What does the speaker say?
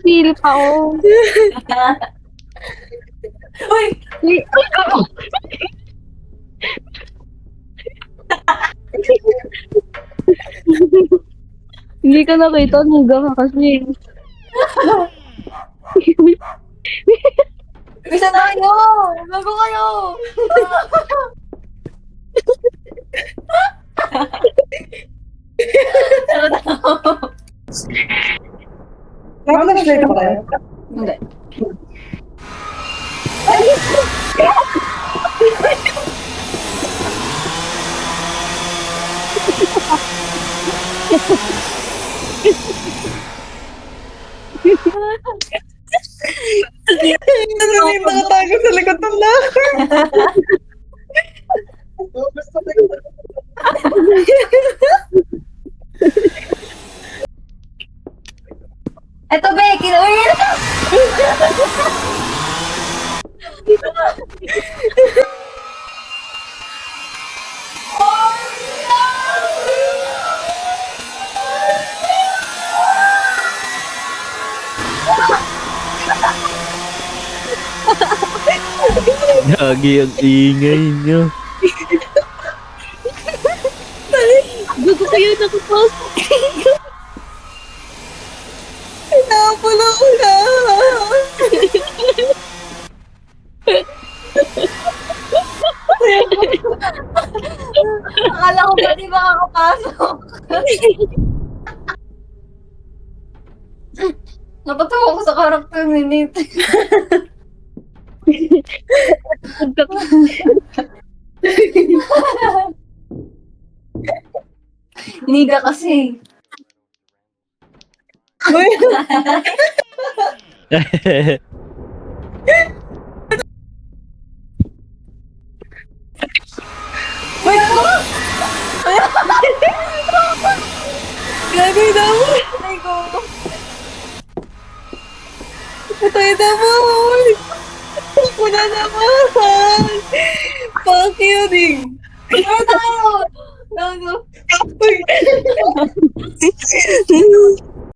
feel pa ako. Uy! Ay, ako! Hindi ka nakita, nuga ka kasi. Bisa na kayo! Bago kayo! Ano daw? Nakapag-slide ako tayo? Hindi. Ano yung nakatago sa likod ng locker? Eto, Becky! Uy! Gagi ang ingay nyo. Gusto ko yun nakapasok. Napulo ko na! Akala ko ba di makakapasok? Napatawa ko sa karakter ni Nate. Niga kasi. Uy, Wait mo! gagawin na mo! Ay ko. Patay na mo! Ako na naman! Fuck you, Ding! Ano tayo? Gago. Uy!